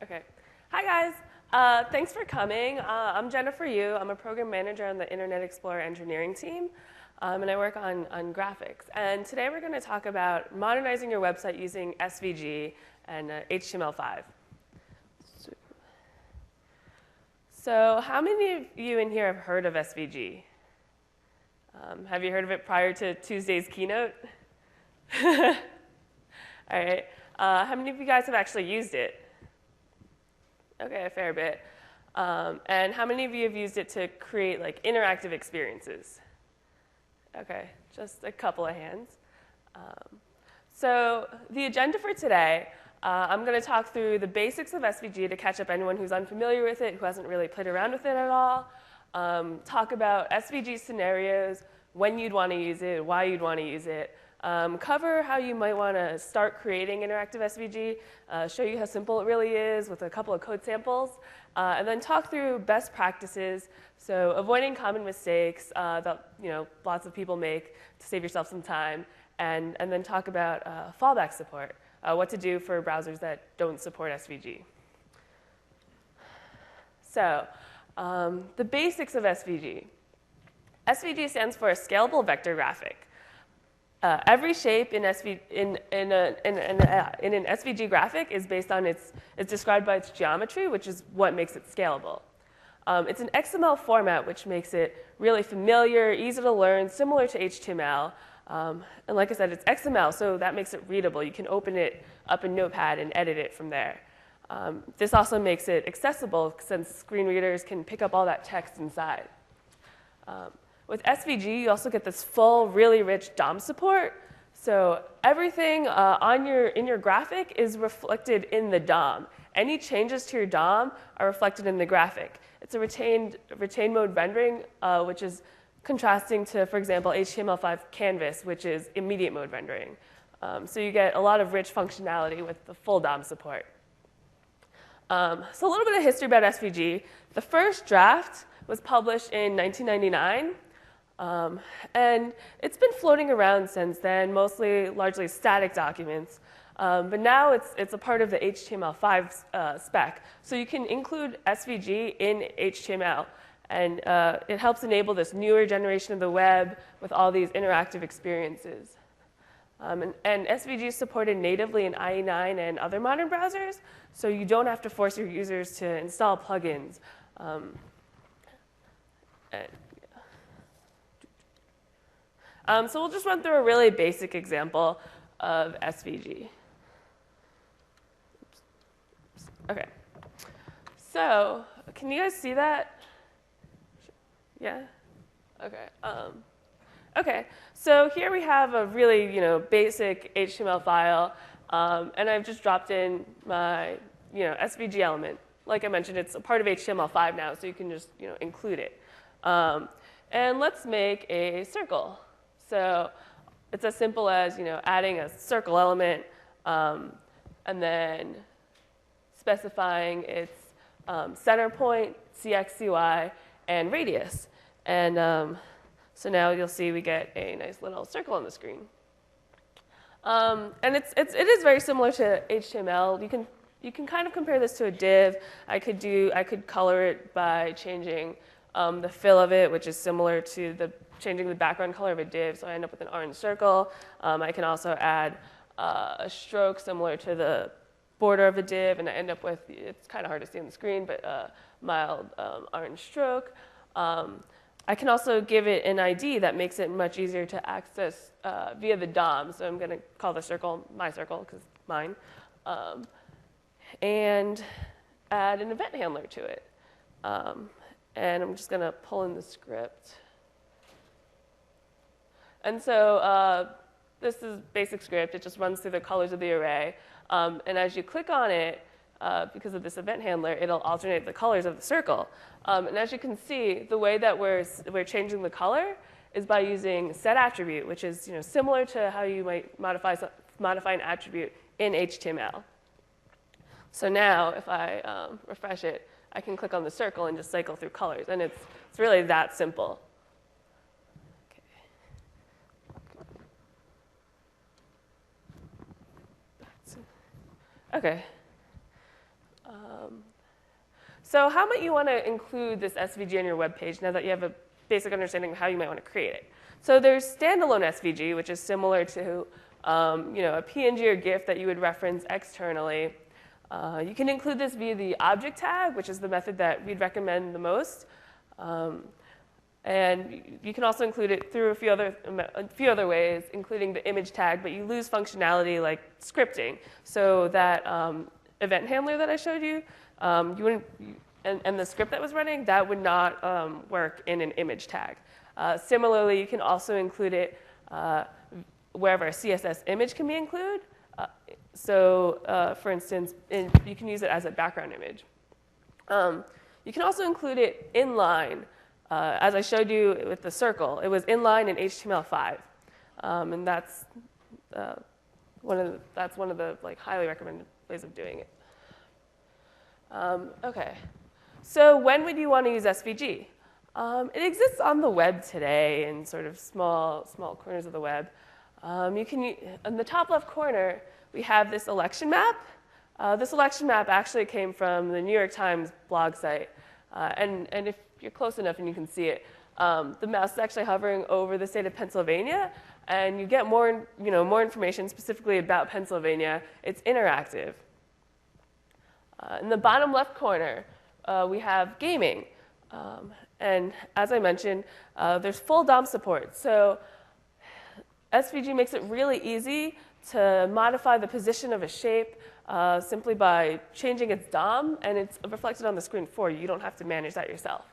Okay. Hi, guys. Thanks for coming. I'm Jennifer Yu. I'm a program manager on the Internet Explorer engineering team, and I work on graphics. And today we're going to talk about modernizing your website using SVG and HTML5. So how many of you in here have heard of SVG? Have you heard of it prior to Tuesday's keynote? All right. How many of you guys have actually used it? Okay, a fair bit. And how many of you have used it to create like interactive experiences? Okay, just a couple of hands. So the agenda for today, I'm going to talk through the basics of SVG to catch up anyone who's unfamiliar with it, who hasn't really played around with it at all. Talk about SVG scenarios, when you'd want to use it, why you'd want to use it. Cover how you might want to start creating interactive SVG, show you how simple it really is with a couple of code samples, and then talk through best practices, so avoiding common mistakes that lots of people make to save yourself some time, and then talk about fallback support, what to do for browsers that don't support SVG. So the basics of SVG. SVG stands for a scalable vector graphic. Every shape in an SVG graphic is based on it's described by its geometry, which is what makes it scalable. It's an XML format, which makes it really familiar, easy to learn, similar to HTML. And like I said, it's XML, so that makes it readable. You can open it up in Notepad and edit it from there. This also makes it accessible, since screen readers can pick up all that text inside. With SVG, you also get this full, really rich DOM support. So everything in your graphic is reflected in the DOM. Any changes to your DOM are reflected in the graphic. It's a retained mode rendering, which is contrasting to, for example, HTML5 canvas, which is immediate mode rendering. So you get a lot of rich functionality with the full DOM support. So a little bit of history about SVG. The first draft was published in 1999. And it's been floating around since then, largely static documents. But now it's a part of the HTML5 spec. So you can include SVG in HTML. And it helps enable this newer generation of the web with all these interactive experiences. And SVG is supported natively in IE9 and other modern browsers. So you don't have to force your users to install plugins. So we'll just run through a really basic example of SVG. Okay. So can you guys see that? Yeah? Okay. Okay. So here we have a really basic HTML file, and I've just dropped in my SVG element. Like I mentioned, it's a part of HTML5 now, so you can just include it. And let's make a circle. So it's as simple as adding a circle element and then specifying its center point, CX, CY, and radius. And so now you'll see we get a nice little circle on the screen. And it is very similar to HTML. You can kind of compare this to a div. I could color it by changing the fill of it, which is similar to changing the background color of a div, so I end up with an orange circle. I can also add a stroke similar to the border of a div, and I end up with, it's kind of hard to see on the screen, but a mild orange stroke. I can also give it an ID that makes it much easier to access via the DOM, so I'm going to call the circle my circle, because it's mine, and add an event handler to it. And I'm just going to pull in the script. And so this is basic script. It just runs through the colors of the array. And as you click on it, because of this event handler, it'll alternate the colors of the circle. And as you can see, the way that we're changing the color is by using setAttribute, which is similar to how you might modify an attribute in HTML. So now, if I refresh it, I can click on the circle and just cycle through colors. And it's really that simple. Okay. So how might you want to include this SVG on your web page now that you have a basic understanding of how you might want to create it? So there's standalone SVG, which is similar to a PNG or GIF that you would reference externally. You can include this via the object tag, which is the method that we'd recommend the most. And you can also include it through a few other ways, including the image tag, but you lose functionality like scripting. So that event handler that I showed you, and the script that was running, that would not work in an image tag. Similarly, you can also include it wherever a CSS image can be included. For instance, you can use it as a background image. You can also include it inline. As I showed you with the circle, it was inline in HTML5. And that's one of the highly recommended ways of doing it. OK. So when would you want to use SVG? It exists on the web today in sort of small corners of the web. On the top left corner, we have this election map. This election map actually came from the New York Times blog site. And if you're close enough and you can see it, the mouse is actually hovering over the state of Pennsylvania, and you get more information specifically about Pennsylvania. It's interactive. In the bottom left corner, we have gaming. And as I mentioned, there's full DOM support. So SVG makes it really easy to modify the position of a shape simply by changing its DOM, and it's reflected on the screen for you. You don't have to manage that yourself.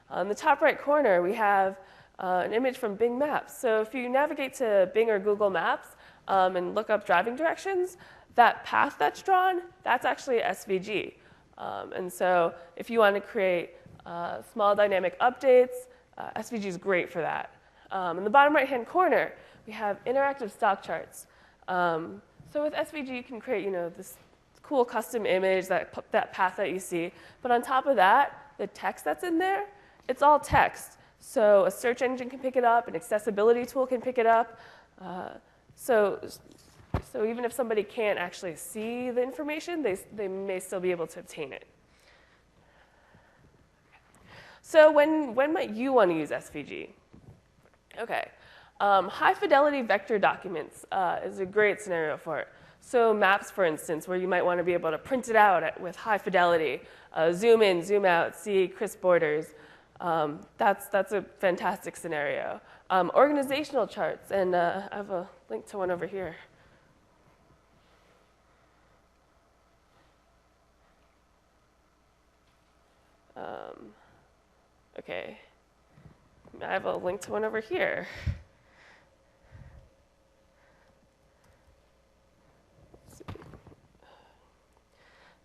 On the top right corner, we have an image from Bing Maps. So if you navigate to Bing or Google Maps and look up driving directions, that path that's drawn, that's actually SVG. And so if you want to create small dynamic updates, SVG is great for that. In the bottom right-hand corner, we have interactive stock charts. So with SVG, you can create this cool custom image, that path that you see. But on top of that, the text that's in there, it's all text. So a search engine can pick it up, an accessibility tool can pick it up. So even if somebody can't actually see the information, they may still be able to obtain it. So when might you want to use SVG? OK. High fidelity vector documents is a great scenario for it. So maps, for instance, where you might want to be able to print it out with high fidelity, zoom in, zoom out, see crisp borders. That's a fantastic scenario. Organizational charts, and I have a link to one over here. OK. I have a link to one over here.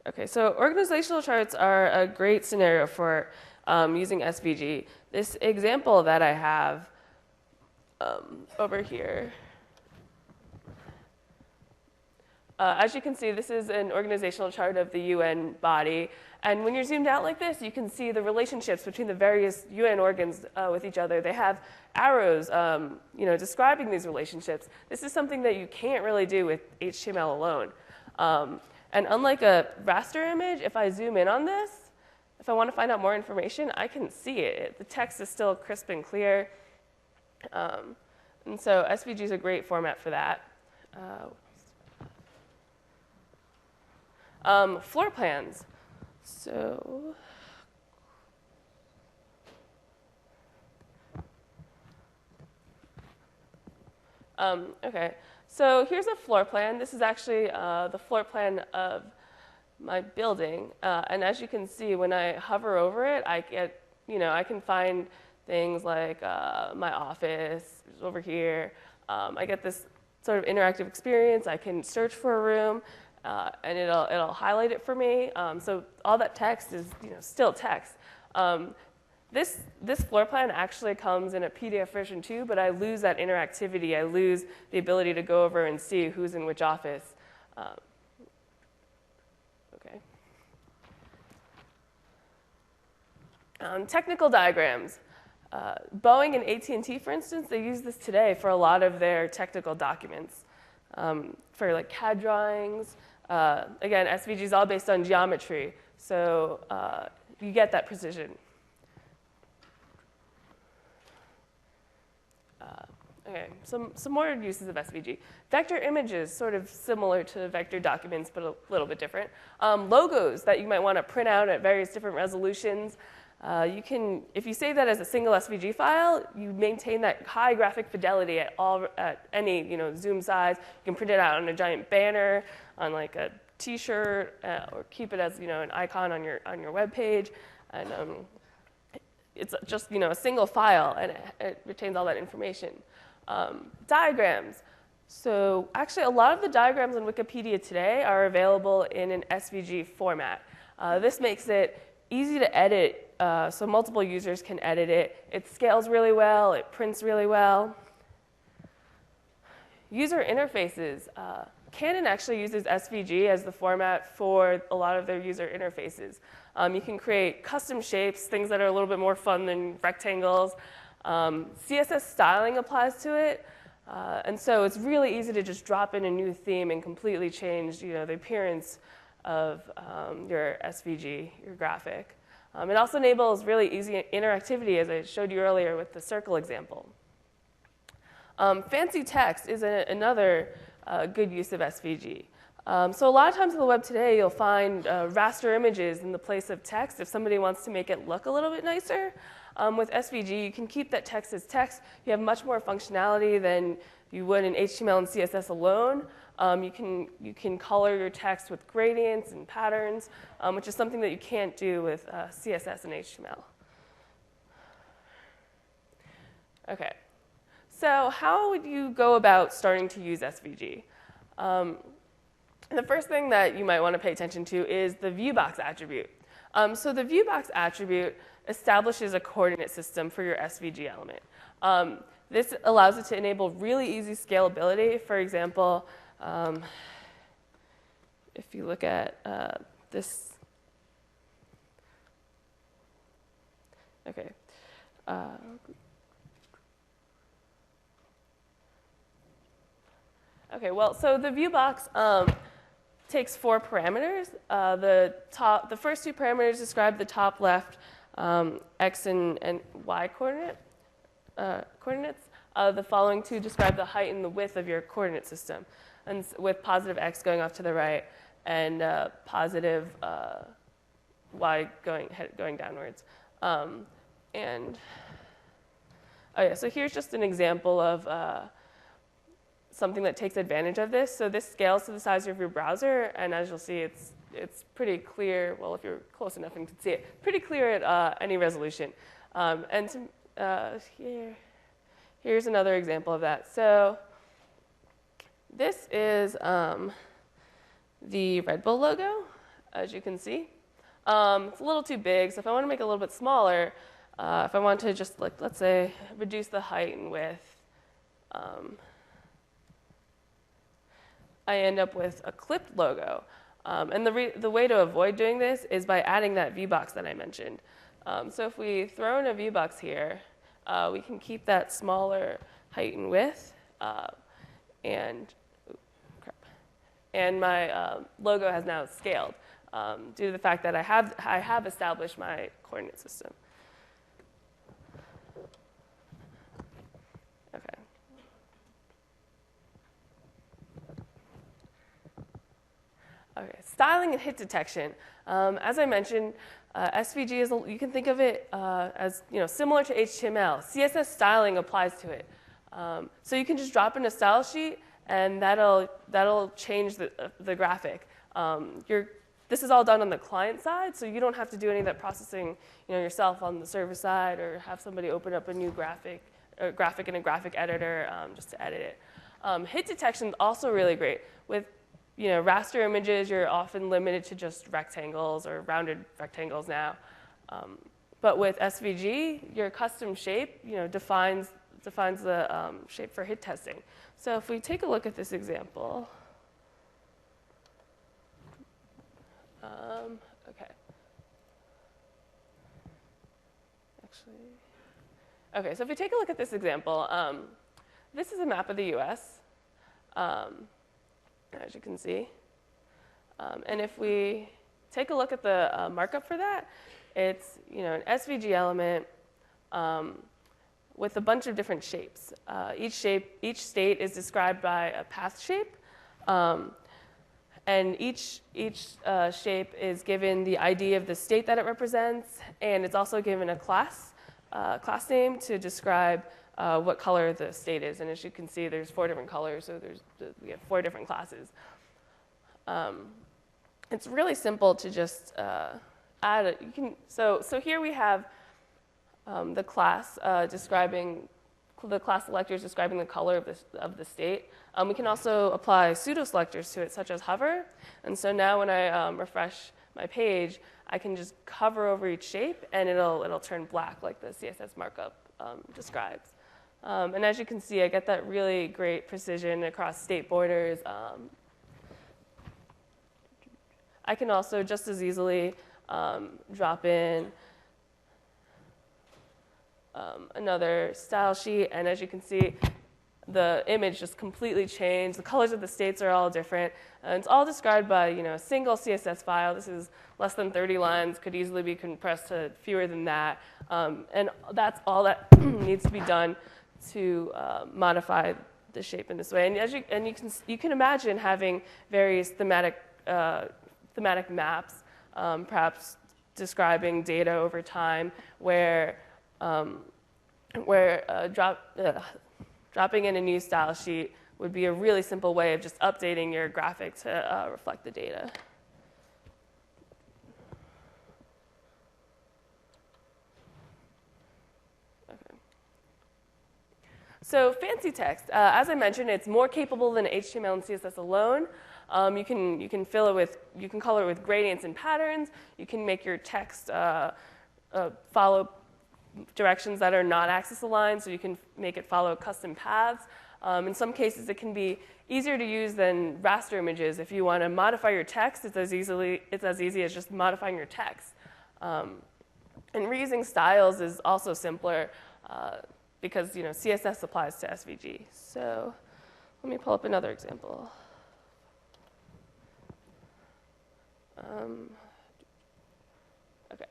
OK, so organizational charts are a great scenario for using SVG. This example that I have over here, as you can see, this is an organizational chart of the UN body. And when you're zoomed out like this, you can see the relationships between the various UN organs with each other. They have arrows describing these relationships. This is something that you can't really do with HTML alone. And unlike a raster image, if I zoom in on this, if I want to find out more information, I can see it. The text is still crisp and clear. And so SVG is a great format for that. Floor plans. So OK. So here's a floor plan. This is actually the floor plan of my building. And as you can see, when I hover over it, I can find things like my office is over here. I get this sort of interactive experience. I can search for a room, and it'll highlight it for me. So all that text is still text. This floor plan actually comes in a PDF version too, but I lose that interactivity. I lose the ability to go over and see who's in which office. OK. Technical diagrams. Boeing and AT&T, for instance, they use this today for a lot of their technical documents. For like CAD drawings. Again, SVG is all based on geometry. So you get that precision. Okay, some more uses of SVG. Vector images, sort of similar to vector documents, but a little bit different. Logos that you might want to print out at various different resolutions. You can, if you save that as a single SVG file, you maintain that high graphic fidelity at any zoom size. You can print it out on a giant banner, on like a T-shirt, or keep it as an icon on your web page, and it's just a single file, and it retains all that information. Diagrams. So actually, a lot of the diagrams on Wikipedia today are available in an SVG format. This makes it easy to edit, so multiple users can edit it. It scales really well. It prints really well. User interfaces. Canon actually uses SVG as the format for a lot of their user interfaces. You can create custom shapes, things that are a little bit more fun than rectangles. CSS styling applies to it, and so it's really easy to just drop in a new theme and completely change the appearance of your SVG, your graphic. It also enables really easy interactivity, as I showed you earlier with the circle example. Fancy text is another good use of SVG. So a lot of times on the web today, you'll find raster images in the place of text if somebody wants to make it look a little bit nicer. With SVG, you can keep that text as text. You have much more functionality than you would in HTML and CSS alone. You can color your text with gradients and patterns, which is something that you can't do with CSS and HTML. Okay, so how would you go about starting to use SVG? The first thing that you might want to pay attention to is the viewbox attribute. So the viewbox attribute establishes a coordinate system for your SVG element. This allows it to enable really easy scalability. For example, if you look at this, okay. Okay, well, so the viewbox takes 4 parameters. The first 2 parameters describe the top left x and y coordinates. The following 2 describe the height and the width of your coordinate system, and with positive x going off to the right and positive y going downwards. Oh yeah, so here's just an example of something that takes advantage of this. So this scales to the size of your browser, and as you'll see, it's pretty clear. Well, if you're close enough and can see it, pretty clear at any resolution. Here's another example of that. So this is the Red Bull logo, as you can see. It's a little too big, so if I want to make it a little bit smaller, if I want to just, let's say, reduce the height and width, I end up with a clipped logo. And the way to avoid doing this is by adding that viewbox that I mentioned. So if we throw in a viewbox here, we can keep that smaller height and width, and my logo has now scaled due to the fact that I have established my coordinate system. Okay. Okay, styling and hit detection. As I mentioned, SVG is, you can think of it as similar to HTML. CSS styling applies to it. So you can just drop in a style sheet, and that'll change the graphic. This is all done on the client side, so you don't have to do any of that processing yourself on the server side, or have somebody open up a new graphic in a graphic editor just to edit it. Hit detection is also really great. With raster images, you're often limited to just rectangles or rounded rectangles now. But with SVG, your custom shape defines the shape for hit testing. So if we take a look at this example, okay, so if we take a look at this example, this is a map of the US. As you can see. And if we take a look at the markup for that, It's an SVG element with a bunch of different shapes. Each state is described by a path shape, and each shape is given the ID of the state that it represents, and it's also given a class name to describe what color the state is. And as you can see, there's 4 different colors, so we have 4 different classes. It's really simple to just add so here we have the class describing the class selectors describing the color of the state. We can also apply pseudo selectors to it, such as hover. And so now when I refresh my page, I can just hover over each shape, and it'll turn black, like the CSS markup describes. And as you can see, I get that really great precision across state borders. I can also just as easily drop in another style sheet, and as you can see, the image just completely changed. The colors of the states are all different, and it's all described by a single CSS file. This is less than 30 lines, could easily be compressed to fewer than that, and that's all that needs to be done to modify the shape in this way. And you can imagine having various thematic maps, perhaps describing data over time, where dropping in a new style sheet would be a really simple way of just updating your graphic to reflect the data. Okay. So fancy text, as I mentioned, it's more capable than HTML and CSS alone. You can color it with gradients and patterns. You can make your text follow directions that are not axis aligned, so you can make it follow custom paths. In some cases, it can be easier to use than raster images. If you want to modify your text, it's as easy as just modifying your text. And reusing styles is also simpler because CSS applies to SVG. So let me pull up another example. Okay.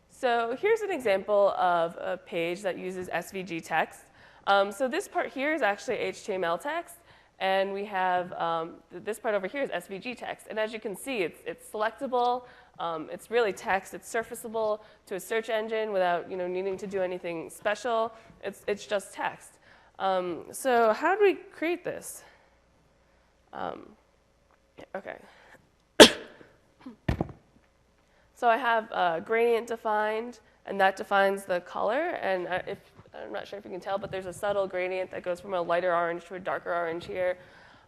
So here's an example of a page that uses SVG text. So this part here is actually HTML text, and we have this part over here is SVG text. And as you can see, it's selectable. It's really text. It's surfaceable to a search engine without needing to do anything special. It's just text. So how do we create this? Okay. So I have gradient defined, and that defines the color. And I'm not sure if you can tell, but there's a subtle gradient that goes from a lighter orange to a darker orange here.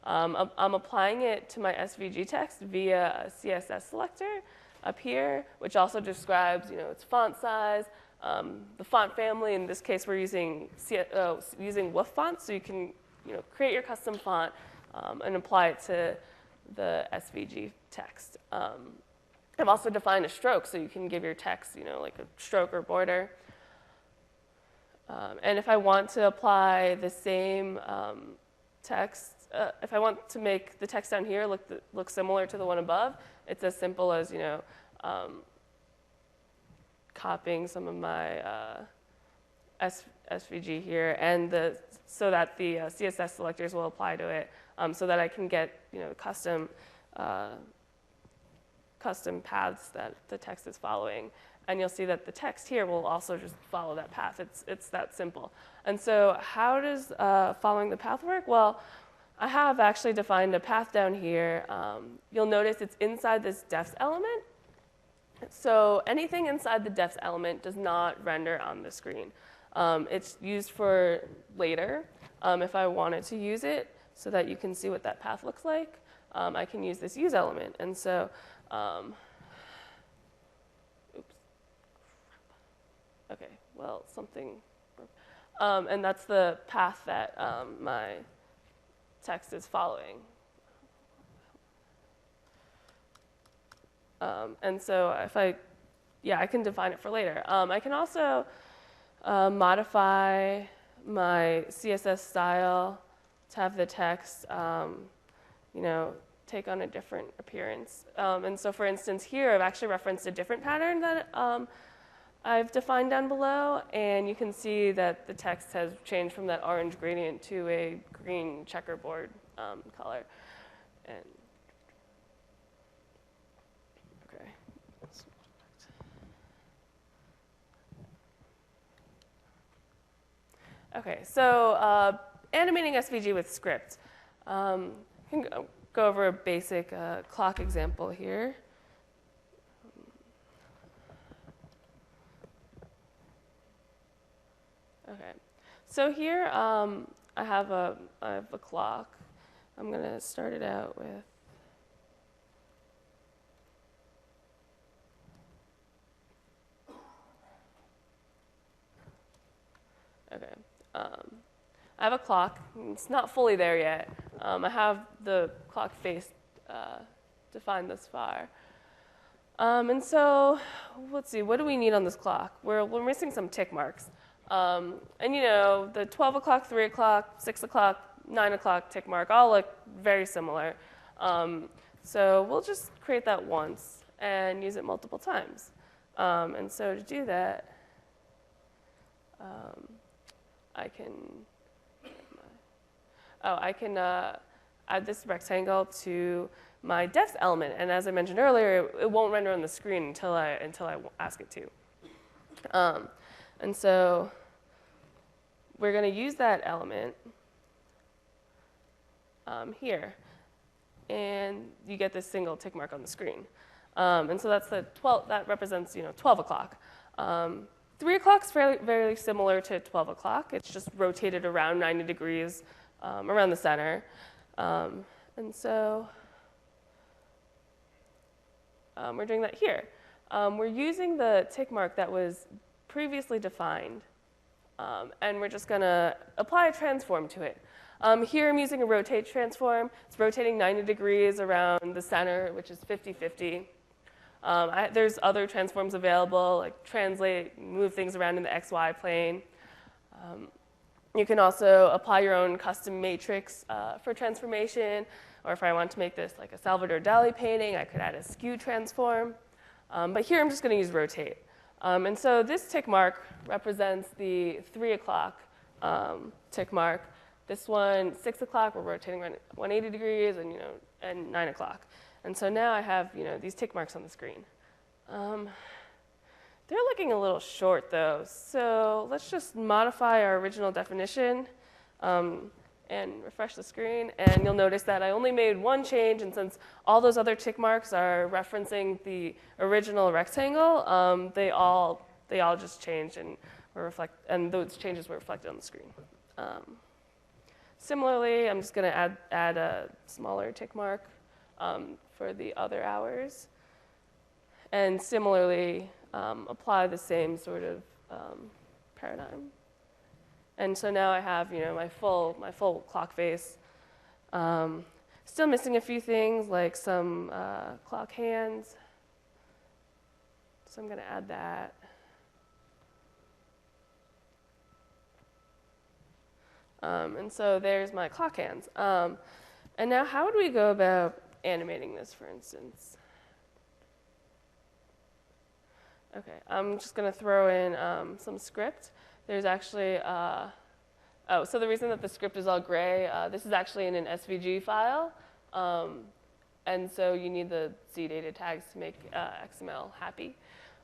I'm applying it to my SVG text via a CSS selector up here, which also describes its font size, the font family. In this case, we're using WOOF fonts, so you can create your custom font and apply it to the SVG text. I've also defined a stroke, so you can give your text, like a stroke or border. And if I want to apply the same text, if I want to make the text down here look similar to the one above, it's as simple as copying some of my SVG here, and so that the CSS selectors will apply to it, so that I can get custom paths that the text is following. And you'll see that the text here will also just follow that path. It's that simple. And so how does following the path work? Well, I have actually defined a path down here. You'll notice it's inside this defs element. So anything inside the defs element does not render on the screen. It's used for later. If I wanted to use it so that you can see what that path looks like, I can use this use element. And so, oops. Okay, well, something. And that's the path that my text is following. And so if I can define it for later. I can also modify my CSS style to have the text, take on a different appearance. And so for instance, here I've actually referenced a different pattern that I've defined down below, and you can see that the text has changed from that orange gradient to a green checkerboard color. And okay. Okay, so animating SVG with script. I can go over a basic clock example here. Okay, so here I have a clock. I'm going to start it out with I have a clock. It's not fully there yet. I have the clock face defined thus far. And so let's see, what do we need on this clock? We're missing some tick marks. And you know, the 12 o'clock, 3 o'clock, 6 o'clock, 9 o'clock tick mark all look very similar. So we'll just create that once and use it multiple times. And so to do that, I can add this rectangle to my depth element, and as I mentioned earlier, it won't render on the screen until I ask it to. And so we're going to use that element here, and you get this single tick mark on the screen. And so that's the 12. That represents 12 o'clock. 3 o'clock is very similar to 12 o'clock. It's just rotated around 90 degrees around the center. And so we're doing that here. We're using the tick mark that was previously defined, and we're just going to apply a transform to it. Here I'm using a rotate transform. It's rotating 90 degrees around the center, which is 50-50. There's other transforms available, like translate, move things around in the XY plane. You can also apply your own custom matrix for transformation, or if I want to make this like a Salvador Dali painting, I could add a skew transform. But here I'm just going to use rotate. And so this tick mark represents the 3 o'clock tick mark. This one, 6 o'clock, we're rotating around 180 degrees, and 9 o'clock. And so now I have these tick marks on the screen. They're looking a little short though, so let's just modify our original definition and refresh the screen, and you'll notice that I only made one change, and since all those other tick marks are referencing the original rectangle, they all just changed and those changes were reflected on the screen. Similarly, I'm just going to add a smaller tick mark for the other hours, and similarly apply the same sort of paradigm. And so now I have my full clock face. Still missing a few things like some clock hands, so I'm going to add that. And so there's my clock hands. And now how would we go about animating this, for instance? Okay, I'm just going to throw in some script. There's actually, so the reason that the script is all gray, this is actually in an SVG file. And so you need the Z data tags to make XML happy.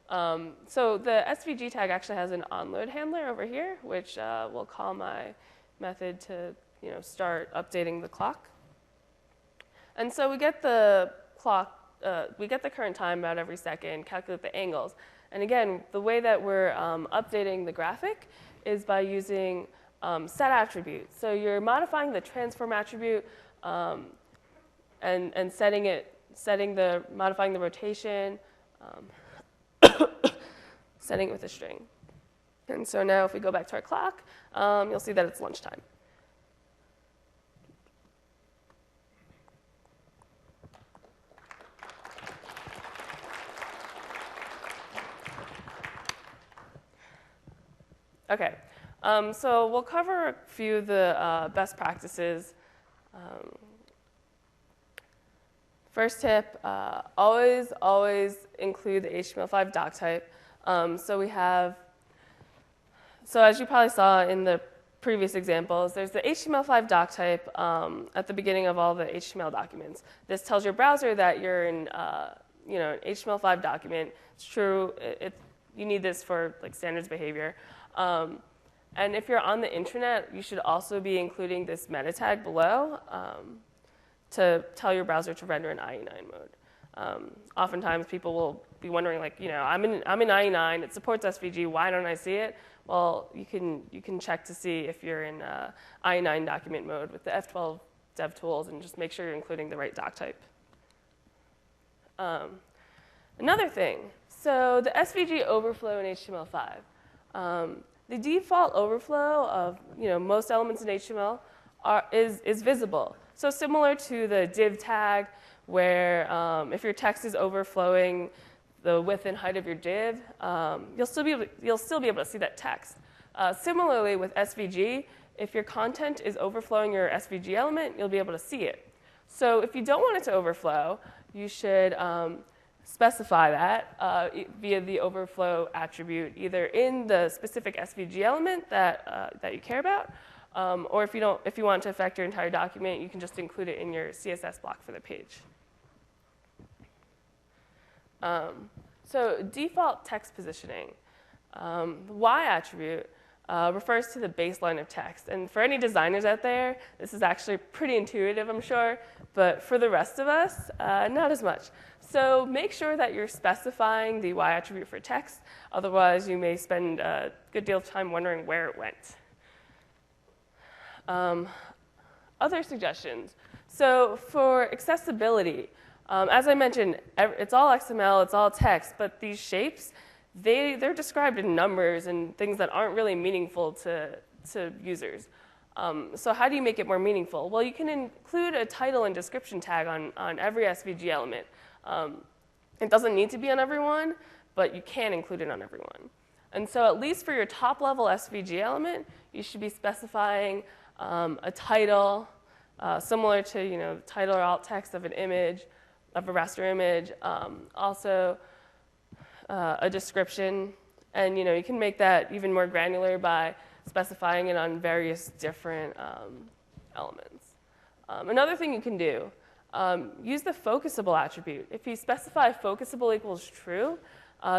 So the SVG tag actually has an onload handler over here, which will call my method to start updating the clock. And so we get the clock, we get the current time about every second, calculate the angles. And again, the way that we're updating the graphic is by using set attributes. So you're modifying the transform attribute and modifying the rotation, setting it with a string. And so now if we go back to our clock, you'll see that it's lunchtime. Okay, so we'll cover a few of the best practices. First tip, always include the HTML5 doc type. So as you probably saw in the previous examples, there's the HTML5 doc type at the beginning of all the HTML documents. This tells your browser that you're in an HTML5 document. It's true. You need this for like standards behavior. And if you're on the intranet, you should also be including this meta tag below to tell your browser to render in IE9 mode. Oftentimes, people will be wondering, like, I'm in IE9. It supports SVG. Why don't I see it? Well, you can check to see if you're in IE9 document mode with the F12 dev tools, and just make sure you're including the right doc type. Another thing, so the SVG overflow in HTML5. The default overflow of most elements in HTML is visible. So similar to the div tag, where if your text is overflowing the width and height of your div, you'll still be able to see that text. Similarly with SVG, if your content is overflowing your SVG element, you'll be able to see it. So if you don't want it to overflow, you should specify that via the overflow attribute, either in the specific SVG element that you care about, or if you want to affect your entire document, you can just include it in your CSS block for the page. So default text positioning. The Y attribute refers to the baseline of text. And for any designers out there, this is actually pretty intuitive, I'm sure. But for the rest of us, not as much. So make sure that you're specifying the Y attribute for text. Otherwise, you may spend a good deal of time wondering where it went. Other suggestions. So for accessibility, as I mentioned, it's all XML, it's all text, but these shapes, they're described in numbers and things that aren't really meaningful to users. So how do you make it more meaningful? Well, you can include a title and description tag on every SVG element. It doesn't need to be on everyone, but you can include it on everyone. And so at least for your top-level SVG element, you should be specifying a title, similar to the title or alt text of an image, of a raster image, also a description, and you can make that even more granular by specifying it on various different elements. Another thing you can do, use the focusable attribute. If you specify focusable equals true,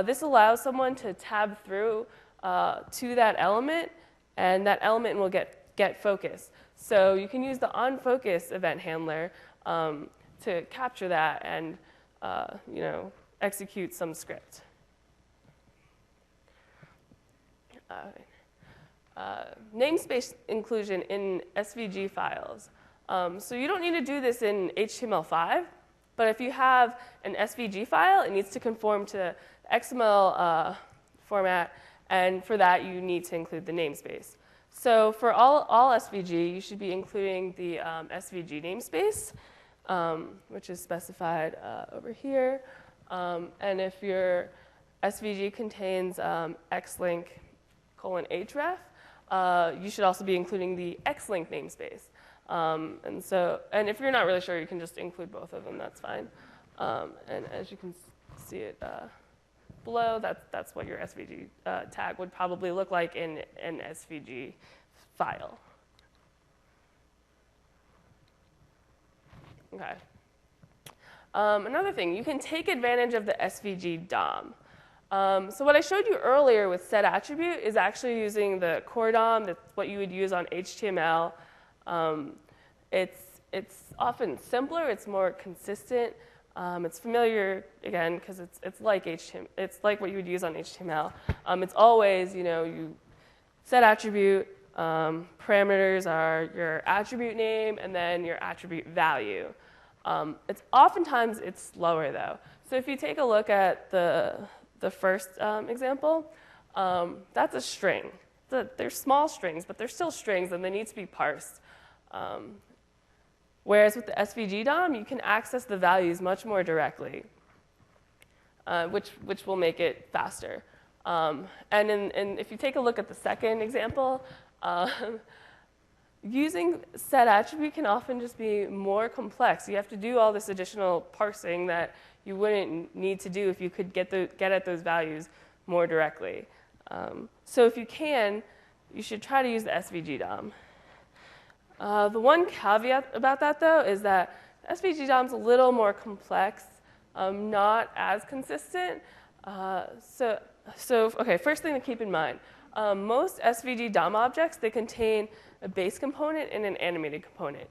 this allows someone to tab through to that element, and that element will get focus. So you can use the onFocus event handler to capture that and execute some script. Namespace inclusion in SVG files. So you don't need to do this in HTML5, but if you have an SVG file, it needs to conform to XML format, and for that you need to include the namespace. So for all SVG, you should be including the SVG namespace, which is specified over here. And if your SVG contains xlink :href, you should also be including the xlink namespace. And if you're not really sure, you can just include both of them. That's fine. And as you can see it below, that's what your SVG tag would probably look like in an SVG file. Okay. Another thing, you can take advantage of the SVG DOM. So what I showed you earlier with set attribute is actually using the core DOM. That's what you would use on HTML. It's often simpler. It's more consistent. It's familiar, again, because it's like HTML. It's like what you would use on HTML. It's always, you set attribute. Parameters are your attribute name and then your attribute value. Oftentimes it's slower though. So if you take a look at the first example, that's a string. They're small strings, but they're still strings and they need to be parsed. Whereas with the SVG DOM, you can access the values much more directly, which will make it faster. And if you take a look at the second example, using set attribute can often just be more complex. You have to do all this additional parsing that you wouldn't need to do if you could get at those values more directly. So if you can, you should try to use the SVG DOM. The one caveat about that, though, is that SVG DOM is a little more complex, not as consistent. Okay, first thing to keep in mind, most SVG DOM objects, they contain a base component and an animated component.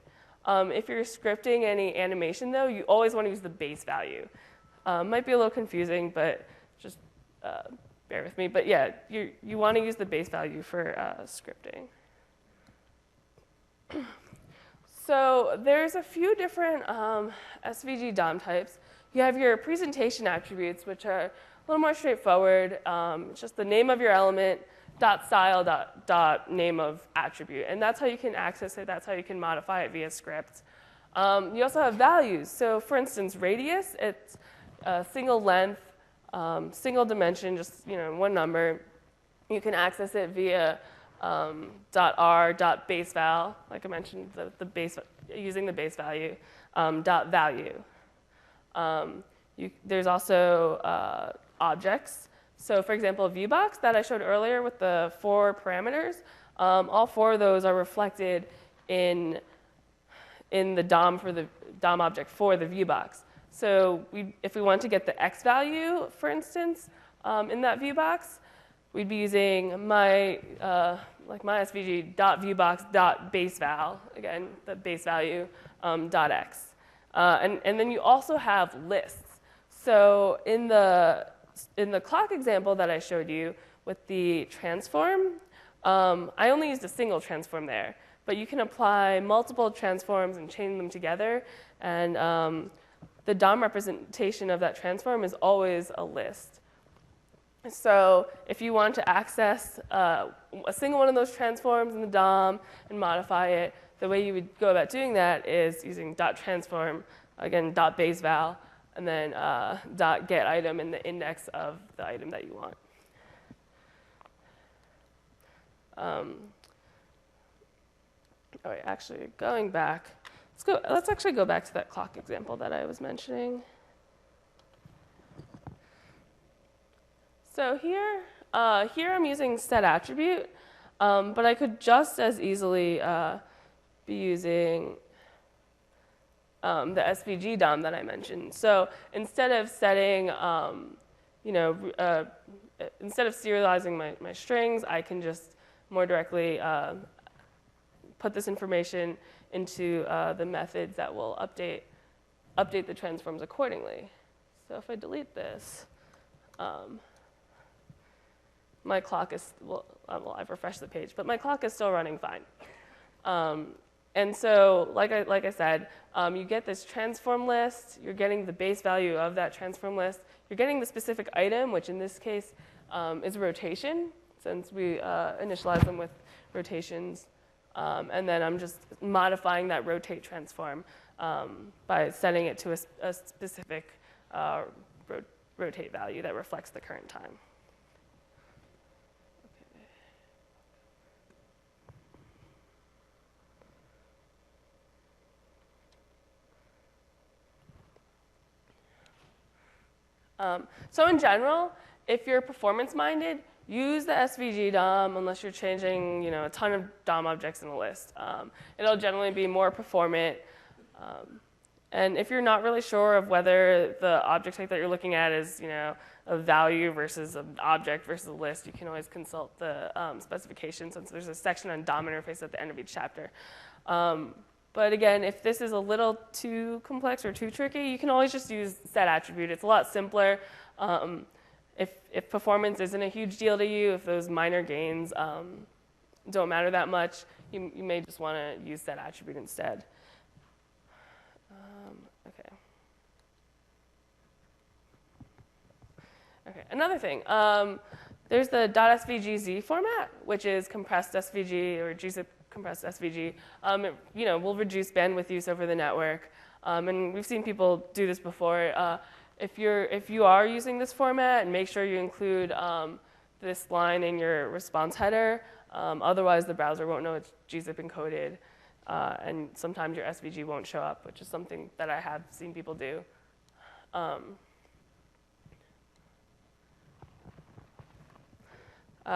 If you're scripting any animation, though, you always want to use the base value. Might be a little confusing, but just bear with me. But yeah, you want to use the base value for scripting. So there's a few different SVG DOM types. You have your presentation attributes, which are a little more straightforward. It's just the name of your element, dot style, dot name of attribute. And that's how you can access it. That's how you can modify it via script. You also have values. So for instance, radius, it's a single length, single dimension, just one number. You can access it via .r, .baseval, like I mentioned, using the base value, .value. There's also objects. So for example, ViewBox that I showed earlier with the 4 parameters, all 4 of those are reflected in the DOM for the DOM object for the ViewBox. So if we want to get the X value, for instance, in that ViewBox, we'd be using my SVG.viewbox.baseval, again, the base value, .x. And then you also have lists. So in the clock example that I showed you with the transform, I only used a single transform there. But you can apply multiple transforms and chain them together. And the DOM representation of that transform is always a list. So if you want to access a single one of those transforms in the DOM and modify it, the way you would go about doing that is using .transform, again, .baseval, and then .getItem in the index of the item that you want. All right, actually, going back, let's actually go back to that clock example that I was mentioning. So here I'm using set attribute, but I could just as easily be using the SVG DOM that I mentioned. So instead of setting, instead of serializing my strings, I can just more directly put this information into the methods that will update the transforms accordingly. So if I delete this, my clock is, I've refreshed the page, but my clock is still running fine. And so, like I said, you get this transform list, you're getting the base value of that transform list, you're getting the specific item, which in this case is rotation, since we initialize them with rotations. And then I'm just modifying that rotate transform by setting it to a specific rotate value that reflects the current time. So in general, if you're performance-minded, use the SVG DOM unless you're changing a ton of DOM objects in a list. It'll generally be more performant. And if you're not really sure of whether the object type that you're looking at is a value versus an object versus a list, you can always consult the specification, since there's a section on DOM interface at the end of each chapter. But again, if this is a little too complex or too tricky, you can always just use set attribute. It's a lot simpler. If performance isn't a huge deal to you, if those minor gains don't matter that much, you may just want to use set attribute instead. Okay, another thing. There's the .svgz format, which is compressed SVG or gzip compressed SVG. It will reduce bandwidth use over the network. And we've seen people do this before. If you are using this format, make sure you include this line in your response header. Otherwise, the browser won't know it's gzip encoded, and sometimes your SVG won't show up, which is something that I have seen people do.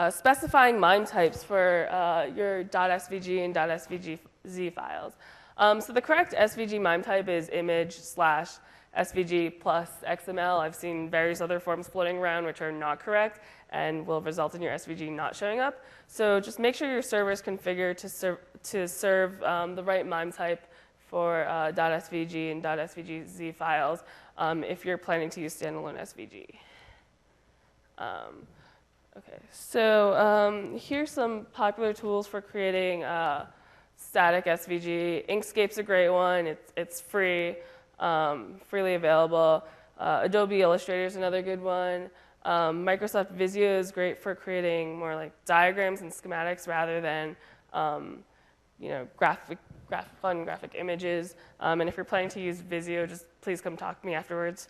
Specifying MIME types for your .svg and .svgz files. So the correct SVG MIME type is image/SVG plus XML. I've seen various other forms floating around which are not correct and will result in your SVG not showing up. So just make sure your server is configured to serve the right MIME type for .svg and .svgz files if you're planning to use standalone SVG. Okay, so here's some popular tools for creating static SVG. Inkscape's a great one. It's free, freely available. Adobe Illustrator is another good one. Microsoft Visio is great for creating more like diagrams and schematics rather than fun graphic images. And if you're planning to use Visio, just please come talk to me afterwards.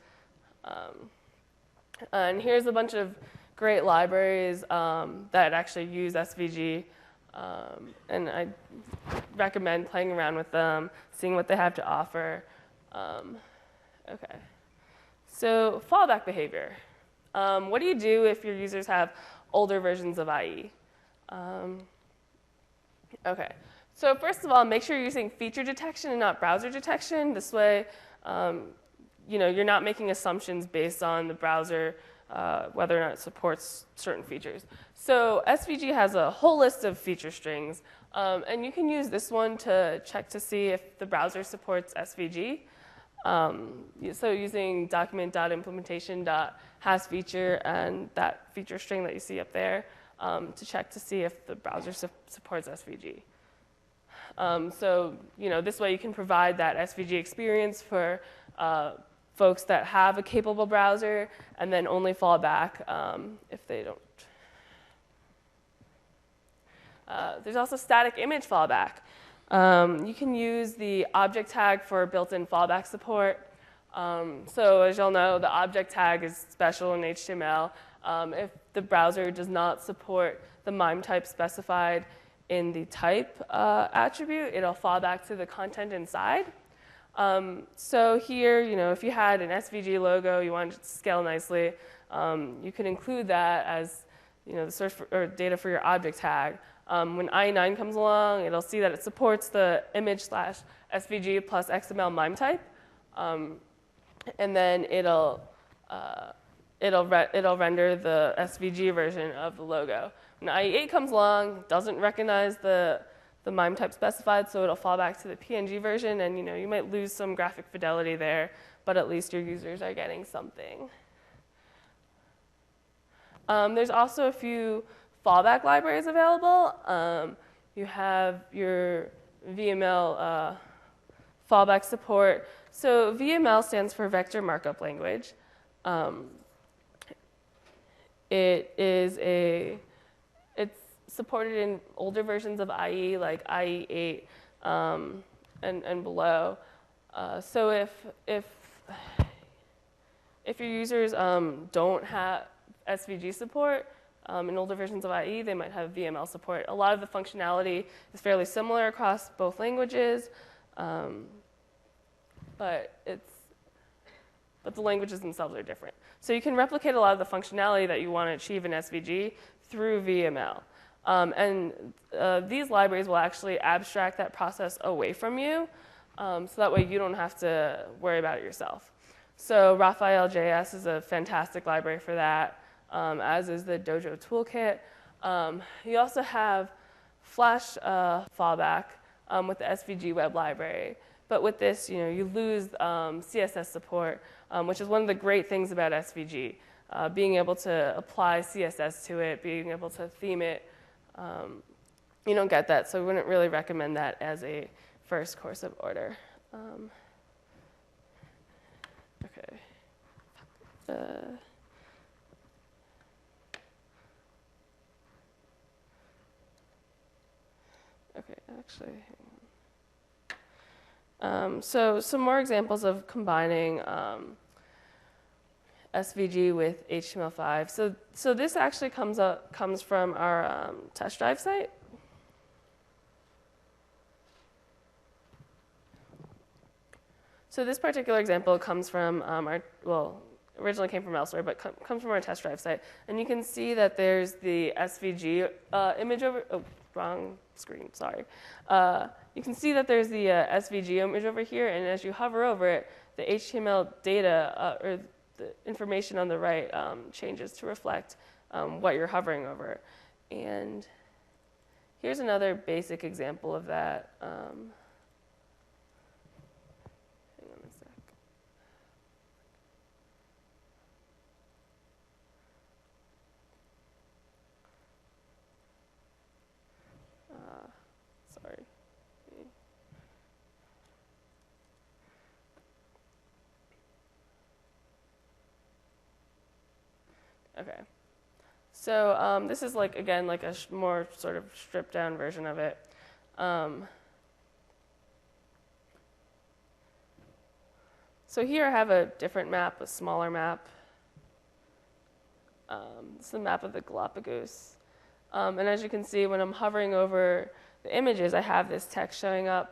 And here's a bunch of great libraries that actually use SVG, and I recommend playing around with them, seeing what they have to offer. Okay, so fallback behavior. What do you do if your users have older versions of IE? Okay, so first of all, make sure you're using feature detection and not browser detection. This way, you're not making assumptions based on the browser whether or not it supports certain features. So SVG has a whole list of feature strings, and you can use this one to check to see if the browser supports SVG. So using document.implementation.hasFeature and that feature string that you see up there to check to see if the browser supports SVG. So this way you can provide that SVG experience for folks that have a capable browser, and then only fall back if they don't. There's also static image fallback. You can use the object tag for built-in fallback support. So as you'll know, the object tag is special in HTML. If the browser does not support the MIME type specified in the type attribute, it'll fall back to the content inside. So here, if you had an SVG logo, you wanted it to scale nicely, you could include that as the source or data for your object tag. When IE9 comes along, it'll see that it supports the image/SVG plus XML MIME type, and then it'll render the SVG version of the logo. When IE8 comes along, it doesn't recognize the MIME type specified, so it'll fall back to the PNG version, and you might lose some graphic fidelity there, but at least your users are getting something. There's also a few fallback libraries available. You have your VML fallback support. So VML stands for Vector Markup Language. It's supported in older versions of IE, like IE8 and below. So if your users don't have SVG support in older versions of IE, they might have VML support. A lot of the functionality is fairly similar across both languages, but the languages themselves are different. So you can replicate a lot of the functionality that you want to achieve in SVG through VML. These libraries will actually abstract that process away from you, so that way you don't have to worry about it yourself. So Raphael.js is a fantastic library for that, as is the Dojo toolkit. You also have Flash fallback with the SVG web library. But with this, you lose CSS support, which is one of the great things about SVG. Being able to apply CSS to it, being able to theme it, you don't get that, so we wouldn't really recommend that as a first course of order. Okay. Okay, actually, hang on. So some more examples of combining SVG with HTML5. So this actually comes from our test drive site. So this particular example comes from originally came from elsewhere, but comes from our test drive site. And you can see that there's the SVG image over, wrong screen, sorry. You can see that there's the SVG image over here, and as you hover over it, the HTML data, or the information on the right, changes to reflect what you're hovering over. And here's another basic example of that. Sorry. Okay. So this is again a more sort of stripped down version of it. So here I have a different map, a smaller map. This is the map of the Galapagos. And as you can see, when I'm hovering over the images, I have this text showing up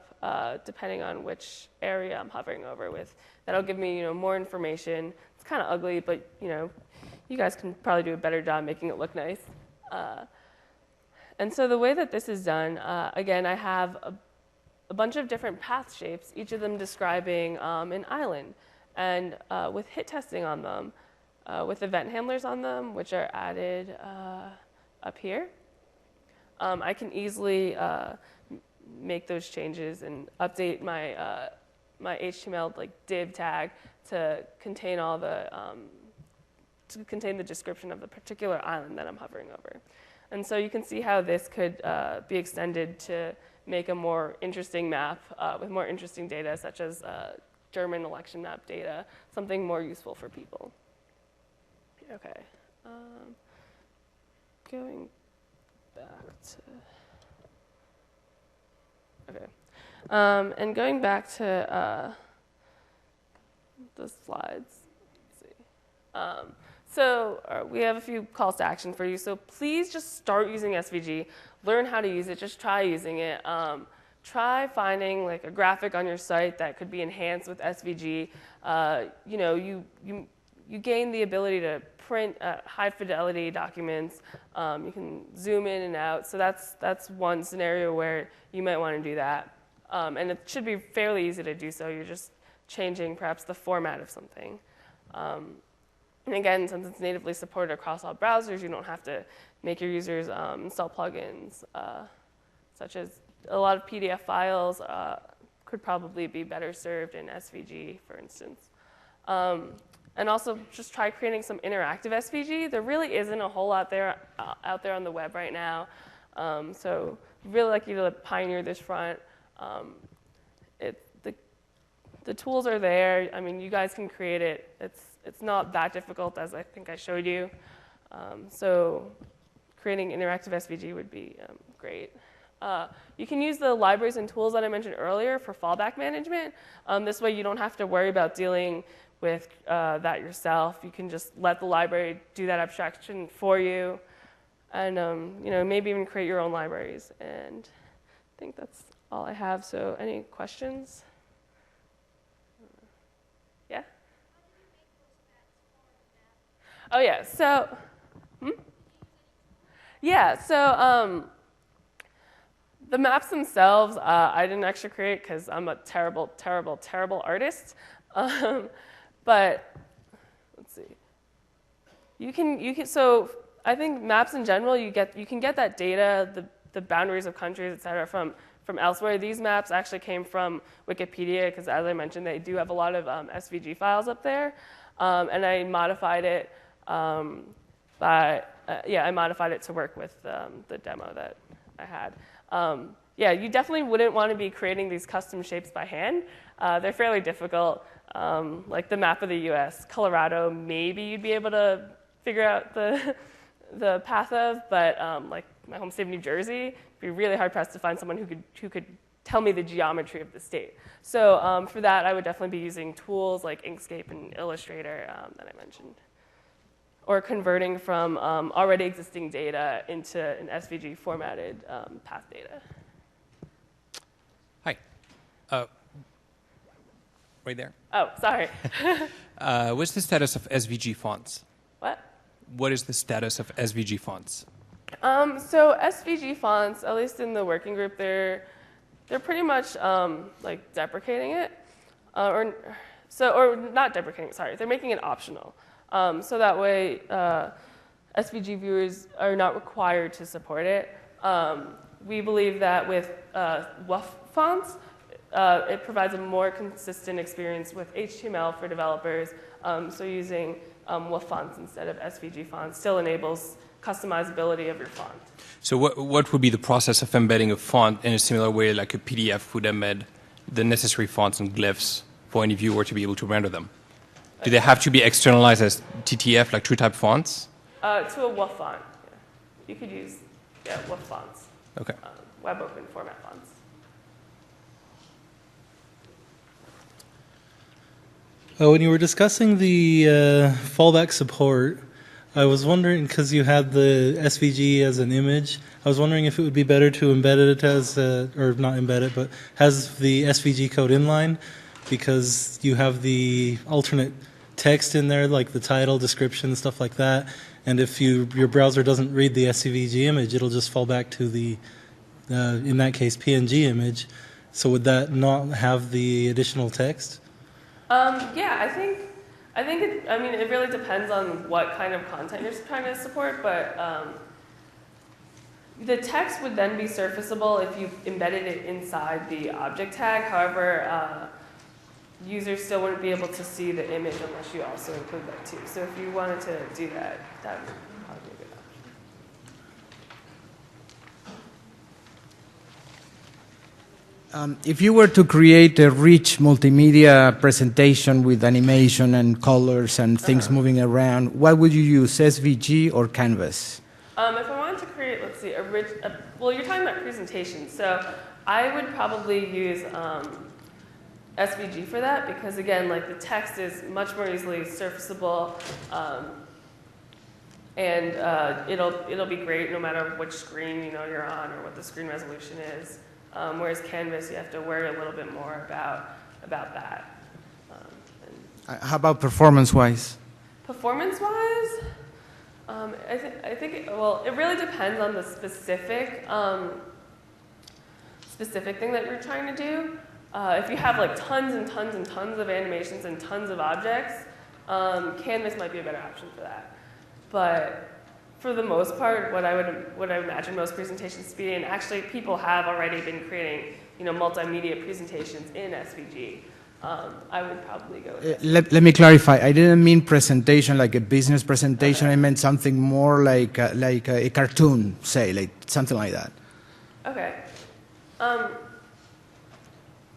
depending on which area I'm hovering over with. That'll give me more information. It's kind of ugly, but you guys can probably do a better job making it look nice. And so the way that this is done, again, I have a bunch of different path shapes, each of them describing an island. And with hit testing on them, with event handlers on them, which are added up here, I can easily make those changes and update my my HTML div tag to contain all the description of the particular island that I'm hovering over. And so you can see how this could be extended to make a more interesting map with more interesting data, such as German election map data, something more useful for people. Okay. Going back to, okay. And going back to the slides, let's see. So we have a few calls to action for you. So please just start using SVG, learn how to use it, just try using it. Try finding a graphic on your site that could be enhanced with SVG. You gain the ability to print high fidelity documents. You can zoom in and out. So that's one scenario where you might want to do that. And it should be fairly easy to do so. You're just changing perhaps the format of something. And again, since it's natively supported across all browsers, you don't have to make your users install plugins, such as a lot of PDF files could probably be better served in SVG, for instance. And also just try creating some interactive SVG. There really isn't a whole lot out there on the web right now. So really like you to pioneer this front. The tools are there. I mean, you guys can create it. It's not that difficult, as I think I showed you. So creating interactive SVG would be great. You can use the libraries and tools that I mentioned earlier for fallback management. This way you don't have to worry about dealing with that yourself. You can just let the library do that abstraction for you, and maybe even create your own libraries. And I think that's all I have. So any questions? Yeah? Oh yeah. So, yeah. So the maps themselves, I didn't actually create because I'm a terrible, terrible, terrible artist. But let's see. You can. So I think maps in general, you can get that data, the boundaries of countries, et cetera, from elsewhere. These maps actually came from Wikipedia because, as I mentioned, they do have a lot of SVG files up there, and I modified it. I modified it to work with the demo that I had. Yeah, you definitely wouldn't want to be creating these custom shapes by hand. They're fairly difficult. Like the map of the U.S., Colorado, maybe you'd be able to figure out the path of, but like my home state of New Jersey, it'd be really hard pressed to find someone who could tell me the geometry of the state. So for that, I would definitely be using tools like Inkscape and Illustrator that I mentioned. or converting from already existing data into an SVG formatted path data. Hi. Right there. Oh, sorry. What's the status of SVG fonts? What? What is the status of SVG fonts? So SVG fonts, at least in the working group, they're pretty much like deprecating it, or not deprecating. Sorry, they're making it optional. So that way, SVG viewers are not required to support it. We believe that with WUF fonts, it provides a more consistent experience with HTML for developers. So using WUF fonts instead of SVG fonts still enables customizability of your font. So what would be the process of embedding a font in a similar way like a PDF would embed the necessary fonts and glyphs for any viewer to be able to render them? Do they have to be externalized as TTF, like TrueType fonts? To a WUF font. Yeah. You could use WUF fonts. Okay. Web open format fonts. When you were discussing the fallback support, I was wondering, because you had the SVG as an image, I was wondering if it would be better to embed it as, or not embed it, but has the SVG code inline, because you have the alternate text in there, like the title, description, stuff like that, and if your browser doesn't read the SVG image, it'll just fall back to the, in that case, PNG image. So would that not have the additional text? Yeah, I think it really depends on what kind of content you're trying to support, but the text would then be surfaceable if you embedded it inside the object tag. However, users still wouldn't be able to see the image unless you also include that too. So if you wanted to do that, that would probably be a good option. If you were to create a rich multimedia presentation with animation and colors and things moving around, what would you use, SVG or Canvas? If I wanted to create, let's see, well, you're talking about presentations, so I would probably use SVG for that because, again, like the text is much more easily surfaceable, and it'll be great no matter which screen you're on or what the screen resolution is. Whereas Canvas, you have to worry a little bit more about that. How about performance-wise? Performance-wise, I think it really depends on the specific thing that you're trying to do. If you have like tons and tons and tons of animations and tons of objects, Canvas might be a better option for that. But for the most part, what I imagine most presentations to be, and actually people have already been creating, multimedia presentations in SVG. I would probably go with let me clarify. I didn't mean presentation like a business presentation. Okay. I meant something more like a cartoon, say, like something like that. Okay.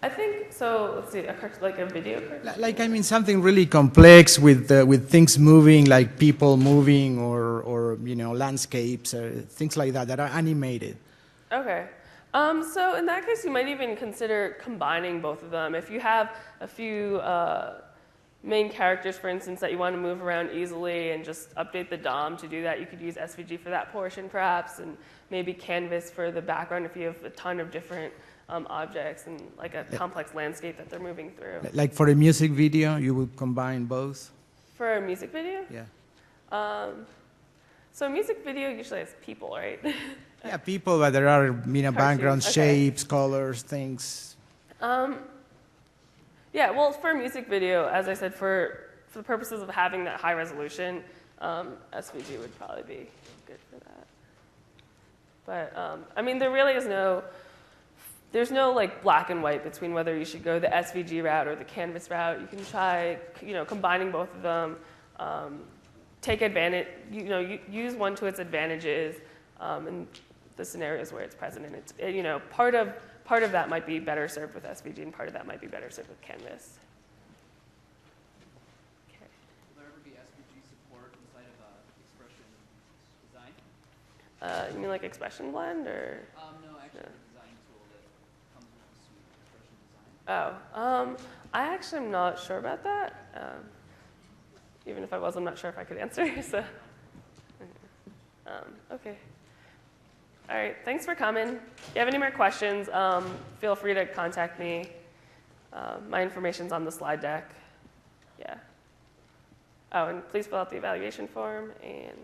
I think so. Let's see, like a video cartoon. Like I mean something really complex with things moving, like people moving, or landscapes, or things like that are animated. Okay. So in that case, you might even consider combining both of them. If you have a few main characters, for instance, that you want to move around easily and just update the DOM to do that, you could use SVG for that portion, perhaps, and maybe Canvas for the background if you have a ton of different objects and like a complex landscape that they're moving through. Like for a music video, you would combine both? For a music video? Yeah. So a music video usually has people, right? Yeah, people, but there are backgrounds, shapes, colors, things. Yeah, well, for a music video, as I said, for the purposes of having that high resolution, SVG would probably be good for that. But I mean, there really is there's no like black and white between whether you should go the SVG route or the Canvas route. You can try, combining both of them. Take advantage, use one to its advantages in the scenarios where it's present. And it's, part of that might be better served with SVG, and part of that might be better served with Canvas. Okay. Will there ever be SVG support inside of Expression Design? You mean like Expression Blend, or? No, actually, the design tool that comes with the suite, Expression Design. Oh, I actually am not sure about that. Even if I was, I'm not sure if I could answer. So, okay. All right, thanks for coming. If you have any more questions, feel free to contact me. My information's on the slide deck. Yeah. Oh, and please fill out the evaluation form and